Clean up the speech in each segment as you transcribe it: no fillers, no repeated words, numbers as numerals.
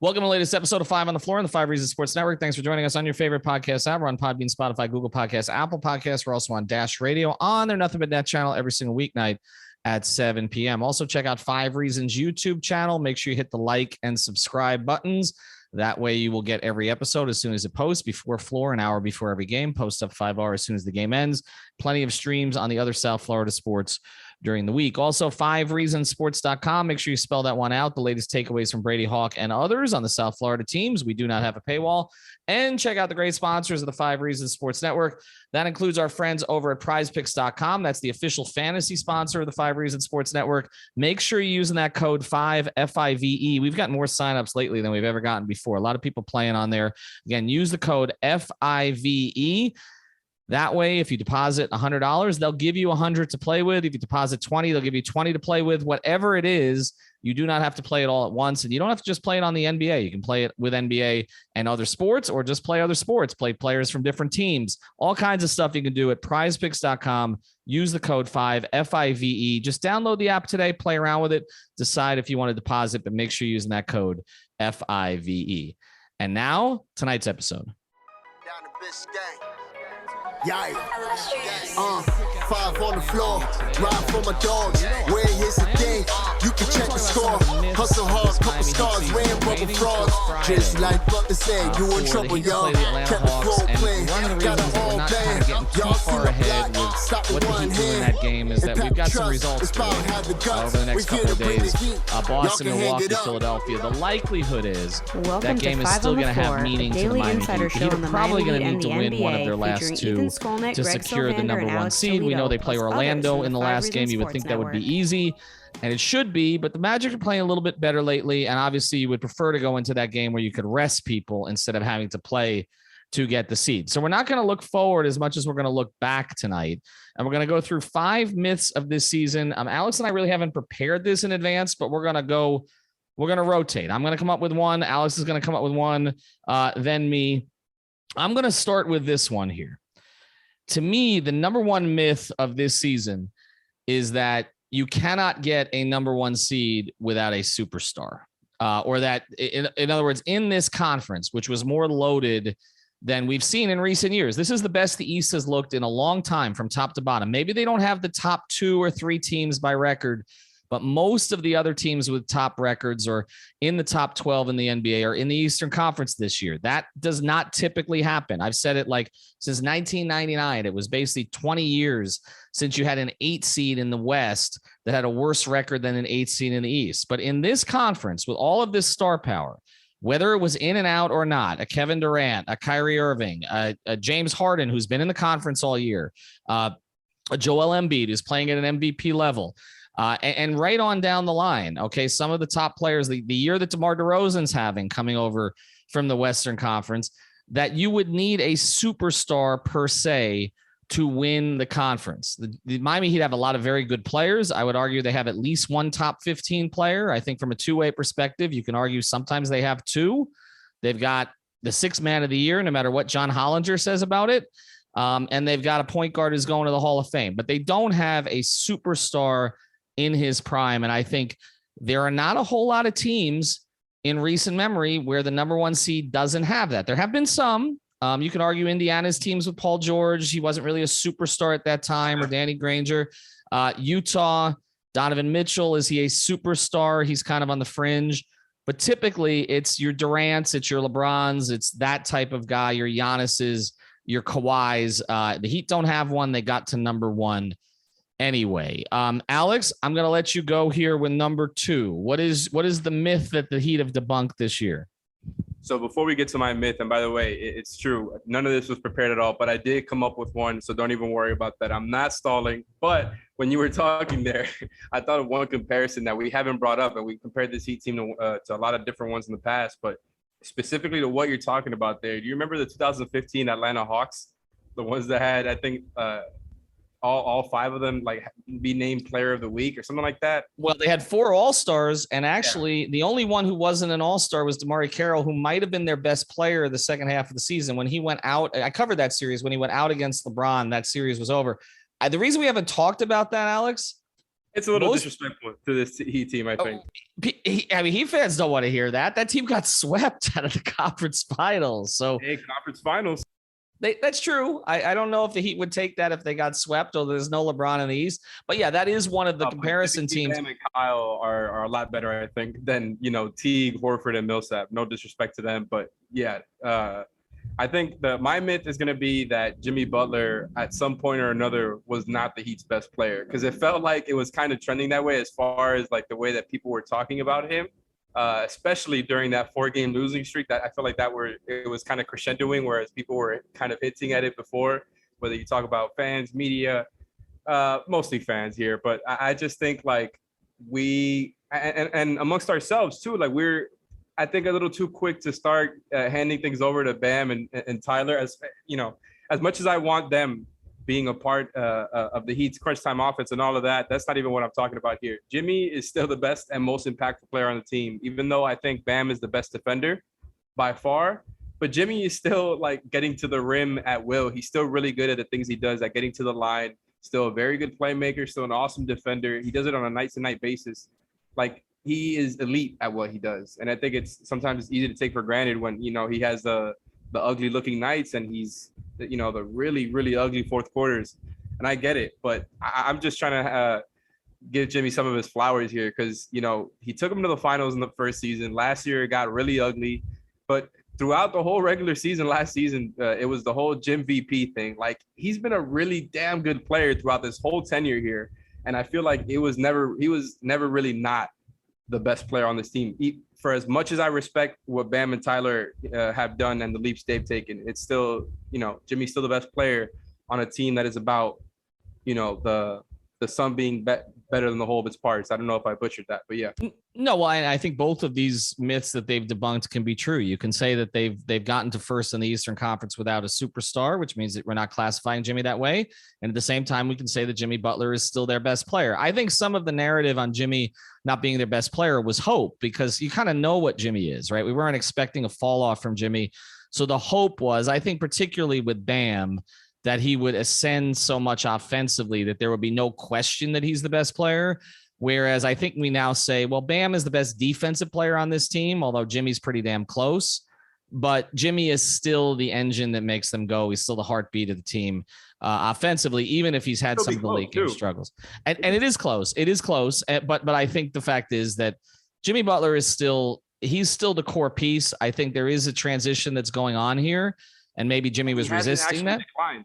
Welcome to the latest episode of 5 on the Floor on the 5 Reasons Sports Network. Thanks for joining us on your favorite podcast app. We're on Podbean, Spotify, Google Podcasts, Apple Podcasts. We're also on Dash Radio on their Nothing But Net channel every single weeknight at 7 p.m. Also, check out 5 Reasons YouTube channel. Make sure you hit the like and subscribe buttons. That way you will get every episode as soon as it posts before Floor, an hour before every game. Post up 5 hours as soon as the game ends. Plenty of streams on the other South Florida sports during the week. Also, 5reasonsports.com. Make sure you spell that one out. The latest takeaways from Brady Hawk and others on the South Florida teams. We do not have a paywall. And check out the great sponsors of the 5 Reasons Sports Network. That includes our friends over at prizepicks.com. That's the official fantasy sponsor of the 5 Reasons Sports Network. Make sure you're using that code 5, F-I-V-E. We've gotten more signups lately than we've ever gotten before. A lot of people playing on there. Again, use the code F-I-V-E. That way, if you deposit $100, they'll give you $100 to play with. If you deposit $20, they'll give you $20 to play with. Whatever it is, you do not have to play it all at once, and you don't have to just play it on the NBA. You can play it with NBA and other sports, or just play other sports, play players from different teams, all kinds of stuff you can do at prizepicks.com. Use the code 5, F-I-V-E. Just download the app today, play around with it, decide if you want to deposit, but make sure you're using that code F-I-V-E. And now, tonight's episode. Down the Biscayne. Yeah, 5 on the floor, ride for my dogs. Where here's the thing, you can check the score. Hustle hard, couple stars, wearing rubber frauds. Just like Butler said, you in trouble, y'all. Kept the floor playing, got it all banned. Y'all see the block, stop with one hand. Game is that we've got some results over the next couple of days. Boston, Milwaukee, Philadelphia. The likelihood is that game is still going to have meaning to the Miami Heat. They're probably going to need to win one of their last two to secure the number 1 seed. We know they play Orlando in the last game. You would think that would be easy, and it should be, but the Magic are playing a little bit better lately, and obviously you would prefer to go into that game where you could rest people instead of having to play to get the seed. So we're not going to look forward as much as we're going to look back tonight, and we're going to go through 5 myths of this season. Alex and I really haven't prepared this in advance, but we're going to rotate. I'm going to come up with one. Alex is going to come up with one, then me. I'm going to start with this one here. To me, the number 1 myth of this season is that you cannot get a number 1 seed without a superstar, or that, in other words, in this conference, which was more loaded than we've seen in recent years. This is the best the East has looked in a long time from top to bottom. Maybe they don't have the top 2 or 3 teams by record, but most of the other teams with top records are in the top 12 in the NBA or in the Eastern Conference this year. That does not typically happen. I've said it like since 1999. It was basically 20 years since you had an 8 seed in the West that had a worse record than an 8 seed in the East. But in this conference, with all of this star power, whether it was in and out or not, a Kevin Durant, a Kyrie Irving, a James Harden, who's been in the conference all year, a Joel Embiid, who's playing at an MVP level, and right on down the line, okay, some of the top players, the year that DeMar DeRozan's having coming over from the Western Conference, that you would need a superstar per se to win the conference. The Miami Heat have a lot of very good players. I would argue they have at least one top 15 player. I think from a two-way perspective, you can argue sometimes they have 2. They've got the 6th man of the year, no matter what John Hollinger says about it. And they've got a point guard who's going to the Hall of Fame, but they don't have a superstar in his prime. And I think there are not a whole lot of teams in recent memory where the number 1 seed doesn't have that. There have been some. You can argue Indiana's teams with Paul George. He wasn't really a superstar at that time, or Danny Granger. Utah, Donovan Mitchell, is he a superstar? He's kind of on the fringe. But typically it's your Durant's, it's your LeBron's, it's that type of guy, your Giannis's, your Kawhi's. The Heat don't have one. They got to number 1 anyway. Alex, I'm going to let you go here with number 2. What is the myth that the Heat have debunked this year? So before we get to my myth, and by the way, it's true, none of this was prepared at all, but I did come up with one, so don't even worry about that. I'm not stalling. But when you were talking there, I thought of one comparison that we haven't brought up, and we compared this Heat team to a lot of different ones in the past, but specifically to what you're talking about there. Do you remember the 2015 Atlanta Hawks? The ones that had, I think, all 5 of them like be named player of the week or something like that? Well, they had 4 all-stars, and actually the only one who wasn't an all-star was DeMar Carroll, who might have been their best player the second half of the season. When he went out, I covered that series. When he went out against LeBron, that series was over. The reason we haven't talked about that, Alex, It's a little disrespectful to this Heat team, I think. Heat fans don't want to hear that. That team got swept out of the conference finals. So conference finals. That's true. I don't know if the Heat would take that if they got swept, or there's no LeBron in the East. But yeah, that is one of the comparison teams. Bam and Kyle are a lot better, I think, than Teague, Horford, and Millsap. No disrespect to them, but yeah, I think my myth is going to be that Jimmy Butler at some point or another was not the Heat's best player, because it felt like it was kind of trending that way as far as like the way that people were talking about him. Especially during that 4-game losing streak, that I feel like it was kind of crescendoing, whereas people were kind of hinting at it before, whether you talk about fans, media, mostly fans here. But I just think like we and amongst ourselves too, like we're, I think, a little too quick to start handing things over to Bam and Tyler. As as much as I want them being a part of the Heat's crunch time offense and all of that, that's not even what I'm talking about here. Jimmy is still the best and most impactful player on the team, even though I think Bam is the best defender by far. But Jimmy is still like getting to the rim at will. He's still really good at the things he does, at getting to the line. Still a very good playmaker, still an awesome defender. He does it on a night-to-night basis. Like, he is elite at what he does. And I think sometimes it's easy to take for granted when, he has the ugly looking nights and he's, the really, really ugly fourth quarters. And I get it, but I'm just trying to give Jimmy some of his flowers here, because, he took him to the finals in the first season. Last year, it got really ugly. But throughout the whole regular season last season, it was the whole Jim VP thing. Like, he's been a really damn good player throughout this whole tenure here. And I feel like he was never really not the best player on this team. For as much as I respect what Bam and Tyler have done and the leaps they've taken, it's still, Jimmy's still the best player on a team that is about, the sum being better than the whole of its parts. I don't know if I butchered that, but yeah. No, well, I think both of these myths that they've debunked can be true. You can say that they've gotten to first in the Eastern Conference without a superstar, which means that we're not classifying Jimmy that way. And at the same time, we can say that Jimmy Butler is still their best player. I think some of the narrative on Jimmy not being their best player was hope, because you kind of know what Jimmy is, right? We weren't expecting a fall off from Jimmy. So the hope was, I think, particularly with Bam, that he would ascend so much offensively that there would be no question that he's the best player. Whereas I think we now say, well, Bam is the best defensive player on this team, although Jimmy's pretty damn close. But Jimmy is still the engine that makes them go. He's still the heartbeat of the team offensively, even if he's had some of the late game struggles. And it is close. It is close. But I think the fact is that Jimmy Butler is he's still the core piece. I think there is a transition that's going on here, and maybe Jimmy was resisting that. Declined.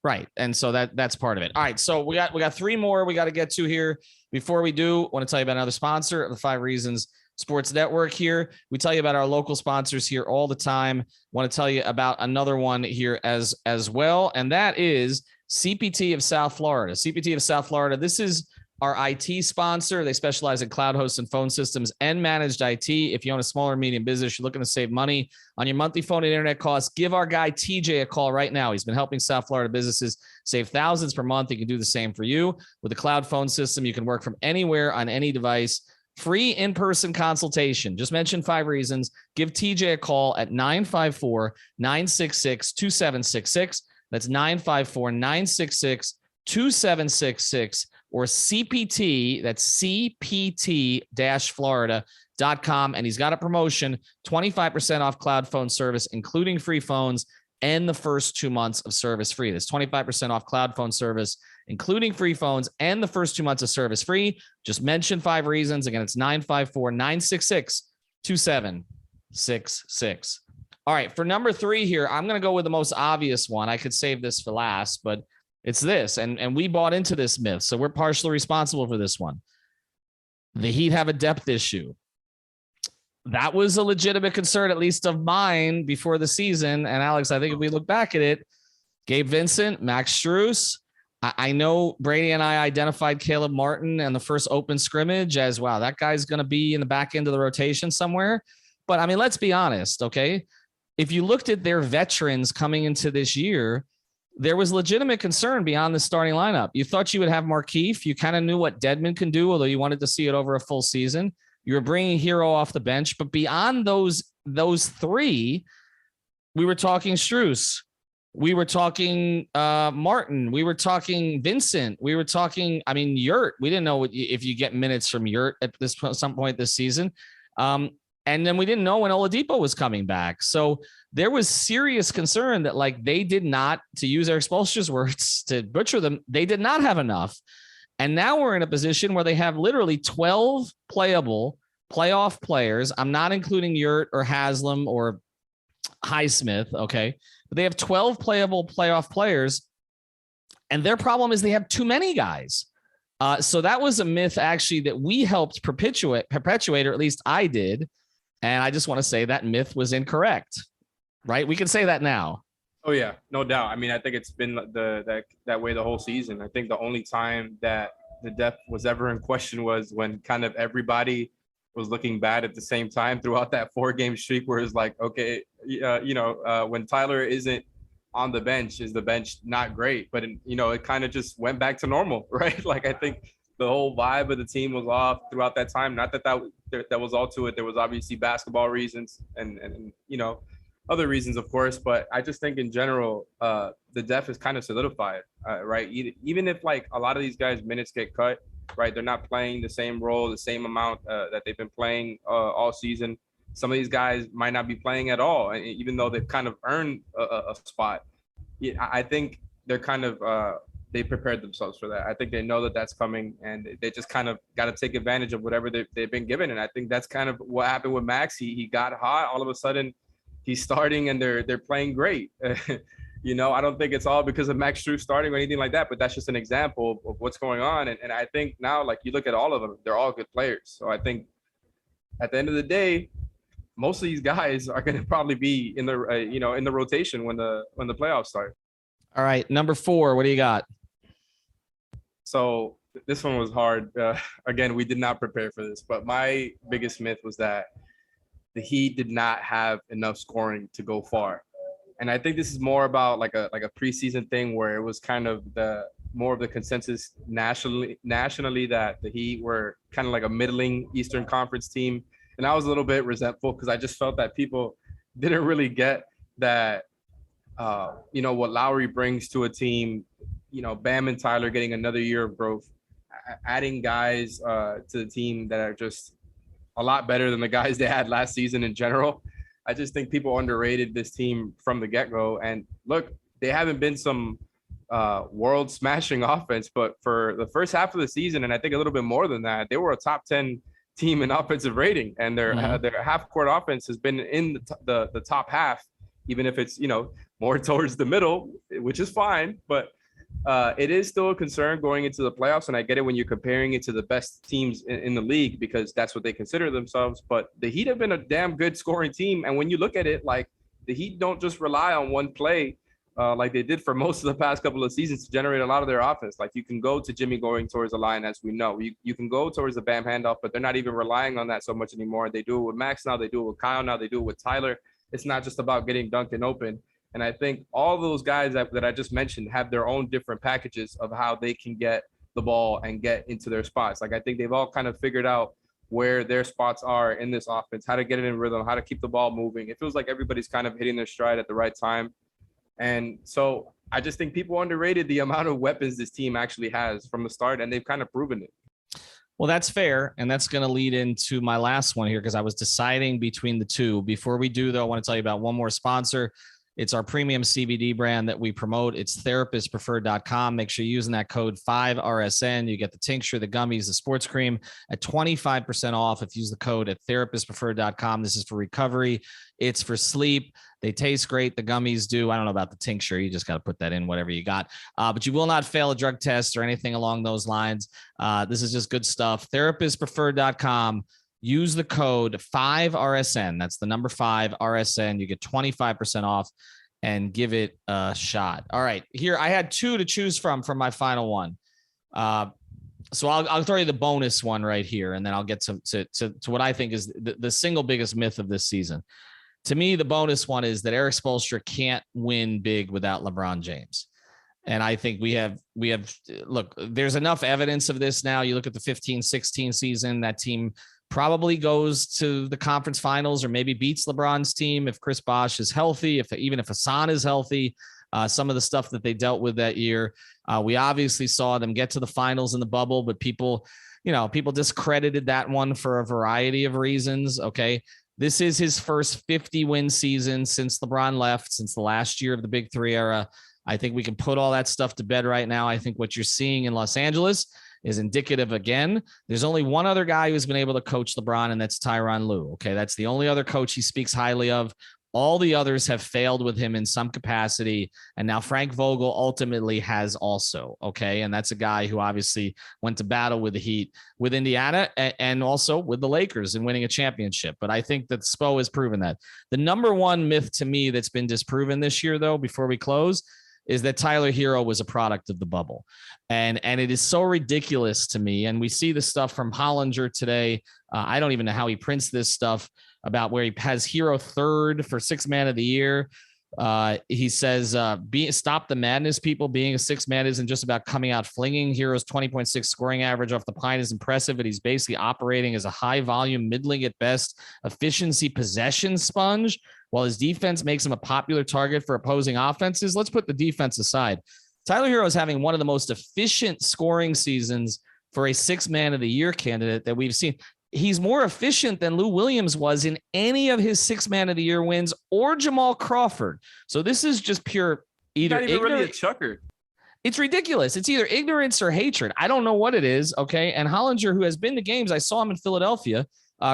Right. And so that's part of it. All right. So we got three more we got to get to here. Before we do, I want to tell you about another sponsor of the 5 Reasons Sports Network here. We tell you about our local sponsors here all the time. Want to tell you about another one here as well. And that is CPT of South Florida. CPT of South Florida. This is our IT sponsor. They specialize in cloud hosts and phone systems and managed IT. If you own a small or medium business, you're looking to save money on your monthly phone and internet costs, give our guy TJ a call right now. He's been helping South Florida businesses save thousands per month. He can do the same for you. With a cloud phone system, you can work from anywhere on any device. Free in-person consultation. Just mention 5 Reasons. Give TJ a call at 954-966-2766. That's 954-966-2766. Or CPT, that's CPT-Florida.com. And he's got a promotion, 25% off cloud phone service, including free phones and the first 2 months of service free. That's 25% off cloud phone service, including free phones and the first 2 months of service free. Just mention 5 Reasons. Again, it's 954-966-2766. All right, for number 3 here, I'm going to go with the most obvious one. I could save this for last, but it's this, and we bought into this myth, so we're partially responsible for this one. The Heat have a depth issue. That was a legitimate concern, at least of mine, before the season. And Alex, I think if we look back at it, Gabe Vincent, Max Strus, I know Brady and I identified Caleb Martin in the first open scrimmage as, wow, that guy's going to be in the back end of the rotation somewhere. But, I mean, let's be honest, okay? If you looked at their veterans coming into this year, there was legitimate concern beyond the starting lineup. You thought you would have Markieff. You kind of knew what Dedmon can do, although you wanted to see it over a full season. You were bringing Herro off the bench. But beyond those 3, we were talking Strus, We were talking Martin. We were talking Vincent. We were talking, Yurt. We didn't know if you get minutes from Yurt at some point this season. And then we didn't know when Oladipo was coming back. So there was serious concern that they did not, to use Eric Spoelstra's words, to butcher them, they did not have enough. And now we're in a position where they have literally 12 playable playoff players. I'm not including Yurt or Haslam or Highsmith. Okay. But they have 12 playable playoff players. And their problem is they have too many guys. So that was a myth actually that we helped perpetuate, or at least I did. And I just want to say that myth was incorrect, right? We can say that now. Oh yeah, no doubt. I think it's been that way the whole season. I think the only time that the depth was ever in question was when kind of everybody was looking bad at the same time throughout that 4-game streak, where it's like, okay, when Tyler isn't on the bench, is the bench not great? But it kind of just went back to normal, right? I think the whole vibe of the team was off throughout that time. Not that was all to it. There was obviously basketball reasons and other reasons, of course, but I just think in general, the depth is kind of solidified, right? Even if a lot of these guys' minutes get cut, right? They're not playing the same role, the same amount that they've been playing all season. Some of these guys might not be playing at all, even though they've kind of earned a spot. I think they're kind of they prepared themselves for that. I think they know that that's coming, and they just kind of got to take advantage of whatever they've been given. And I think that's kind of what happened with Max. He got hot all of a sudden. He's starting and they're playing great. I don't think it's all because of Max Strus starting or anything like that, but that's just an example of what's going on. And I think now, you look at all of them, they're all good players. So I think at the end of the day, most of these guys are going to probably be in the, in the rotation when the playoffs start. All right. Number 4, what do you got? So this one was hard. Again, we did not prepare for this, but my biggest myth was that the Heat did not have enough scoring to go far. And I think this is more about like a preseason thing where it was kind of more of the consensus nationally that the Heat were kind of like a middling Eastern Conference team. And I was a little bit resentful because I just felt that people didn't really get that, what Lowry brings to a team, Bam and Tyler getting another year of growth, adding guys to the team that are just a lot better than the guys they had last season in general. I just think people underrated this team from the get-go. And look, they haven't been some world smashing offense, but for the first half of the season, and I think a little bit more than that, they were a top 10 team in offensive rating, and their half-court offense has been in the top half, even if it's more towards the middle, which is fine. But it is still a concern going into the playoffs, and I get it when you're comparing it to the best teams in the league because that's what they consider themselves. But the Heat have been a damn good scoring team, and when you look at it, the Heat don't just rely on one play like they did for most of the past couple of seasons to generate a lot of their offense. You can go to Jimmy going towards the line, as we know. You can go towards the Bam handoff, but they're not even relying on that so much anymore. They do it with Max now. They do it with Kyle now. They do it with Tyler. It's not just about getting dunked and open. And I think all those guys that I just mentioned have their own different packages of how they can get the ball and get into their spots. I think they've all kind of figured out where their spots are in this offense, how to get it in rhythm, how to keep the ball moving. It feels like everybody's kind of hitting their stride at the right time. And so I just think people underrated the amount of weapons this team actually has from the start, and they've kind of proven it. Well, that's fair. And that's going to lead into my last one here because I was deciding between the two. Before we do, though, I want to tell you about one more sponsor. It's our premium CBD brand that we promote. It's therapistpreferred.com. Make sure you're using that code 5RSN. You get the tincture, the gummies, the sports cream at 25% off if you use the code at therapistpreferred.com. This is for recovery. It's for sleep. They taste great. The gummies do. I don't know about the tincture. You just got to put that in, whatever you got. But you will not fail a drug test or anything along those lines. This is just good stuff. Therapistpreferred.com. Use the code 5RSN. That's the number 5RSN. You get 25% off and give it a shot. All right. Here, I had 2 to choose from my final one. So I'll throw you the bonus one right here, and then I'll get to what I think is the single biggest myth of this season. To me, the bonus one is that Eric Spoelstra can't win big without LeBron James. And I think we have, look, there's enough evidence of this now. You look at the 15-16 season, that team probably goes to the conference finals or maybe beats LeBron's team if Chris Bosh is healthy, even if Hassan is healthy. some of the stuff that they dealt with that year. We obviously saw them get to the finals in the bubble, but people discredited that one for a variety of reasons. Okay. This is his first 50-win season since LeBron left, since the last year of the Big Three era. I think we can put all that stuff to bed right now. I think what you're seeing in Los Angeles is indicative again. There's only one other guy who's been able to coach LeBron, and that's Tyronn Lue. Okay. That's the only other coach he speaks highly of. All the others have failed with him in some capacity. And now Frank Vogel ultimately has also. Okay. And that's a guy who obviously went to battle with the Heat, with Indiana, and also with the Lakers in winning a championship. But I think that Spo has proven that. The number one myth to me that's been disproven this year, though, before we close, is that Tyler Herro was a product of the bubble. And it is so ridiculous to me. And we see the stuff from Hollinger today. I don't even know how he prints this stuff about where he has Herro third for sixth man of the year. He says, stop the madness, people. Being a sixth man isn't just about coming out flinging. Herro's 20.6 scoring average off the pine is impressive, but he's basically operating as a high volume, middling at best, efficiency possession sponge, while his defense makes him a popular target for opposing offenses. Let's put the defense aside. Tyler Herro is having one of the most efficient scoring seasons for a sixth man of the year candidate that we've seen. He's more efficient than Lou Williams was in any of his sixth man of the year wins or Jamal Crawford. So this is just pure either not even really a chucker. It's ridiculous. It's either ignorance or hatred. I don't know what it is. Okay. And Hollinger, who has been to games, I saw him in Philadelphia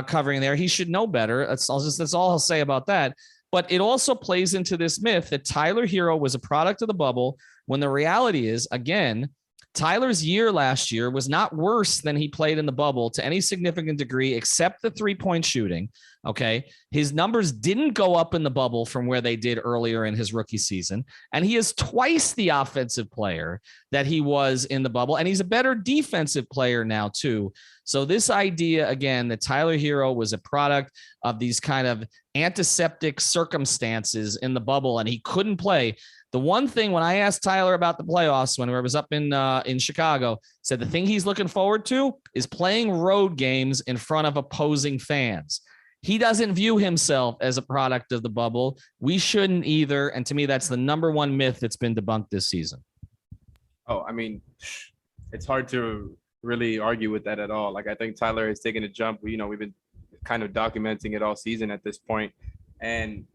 covering there. He should know better. That's all I'll say about that. But it also plays into this myth that Tyler Herro was a product of the bubble, when the reality is, again, Tyler's year last year was not worse than he played in the bubble to any significant degree, except the 3-point shooting. Okay. His numbers didn't go up in the bubble from where they did earlier in his rookie season. And he is twice the offensive player that he was in the bubble. And he's a better defensive player now too. So this idea, again, that Tyler Herro was a product of these kind of antiseptic circumstances in the bubble and he couldn't play. The one thing when I asked Tyler about the playoffs, when I was up in Chicago, said the thing he's looking forward to is playing road games in front of opposing fans. He doesn't view himself as a product of the bubble. We shouldn't either. And to me, that's the number one myth that's been debunked this season. Oh, I mean, it's hard to really argue with that at all. Like, I think Tyler has taken a jump. We've been kind of documenting it all season at this point. And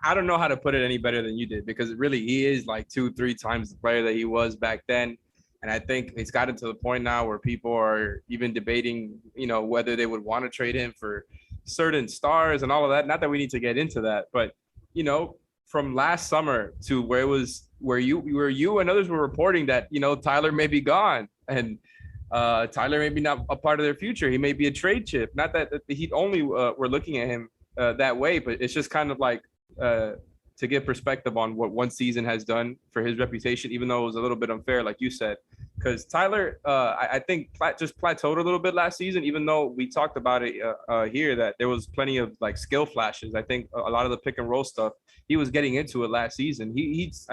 I don't know how to put it any better than you did, because really he is like 2-3 times the player that he was back then. And I think it's gotten to the point now where people are even debating, whether they would want to trade him for certain stars and all of that. Not that we need to get into that, but, from last summer to where you and others were reporting that, Tyler may be gone and Tyler may be not a part of their future. He may be a trade chip. Not that the Heat only were looking at him that way, but it's just kind of like, to give perspective on what one season has done for his reputation, even though it was a little bit unfair, like you said, because Tyler, I think just plateaued a little bit last season, even though we talked about it here, that there was plenty of like skill flashes. I think a lot of the pick and roll stuff, he was getting into it last season. He's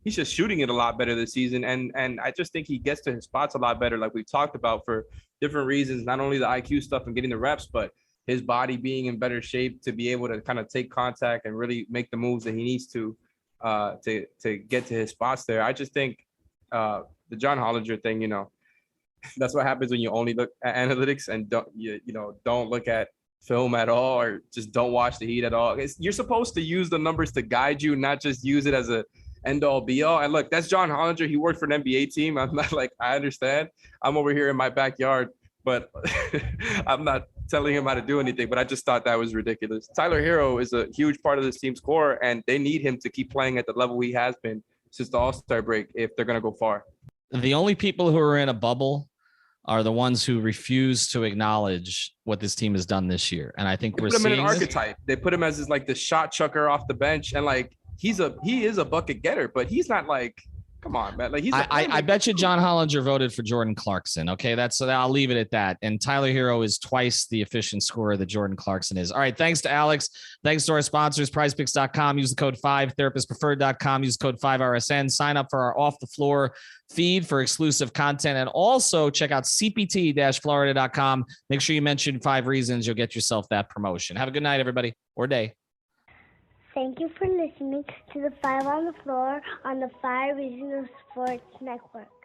just shooting it a lot better this season. And I just think he gets to his spots a lot better, like we talked about, for different reasons, not only the IQ stuff and getting the reps, but his body being in better shape to be able to kind of take contact and really make the moves that he needs to get to his spots there. I just think the John Hollinger thing, that's what happens when you only look at analytics and don't look at film at all, or just don't watch the Heat at all. You're supposed to use the numbers to guide you, not just use it as a end all be all. And look, that's John Hollinger. He worked for an NBA team. I'm not like, I understand. I'm over here in my backyard, but I'm not telling him how to do anything, but I just thought that was ridiculous. Tyler Herro is a huge part of this team's core, and they need him to keep playing at the level he has been since the All-Star break if they're going to go far. The only people who are in a bubble are the ones who refuse to acknowledge what this team has done this year. And I think they put him in an archetype. They put him as like the shot chucker off the bench, and like he is a bucket getter, but he's not like, come on, man. Like I bet you John Hollinger voted for Jordan Clarkson. Okay, I'll leave it at that. And Tyler Herro is twice the efficient scorer that Jordan Clarkson is. All right, thanks to Alex. Thanks to our sponsors, PrizePicks.com. Use the code 5, TherapistPreferred.com. Use the code 5RSN. Sign up for our Off the Floor feed for exclusive content, and also check out CPT-Florida.com. Make sure you mention 5 reasons. You'll get yourself that promotion. Have a good night, everybody, or day. Thank you for listening to the Five on the Floor on the Five Regional Sports Network.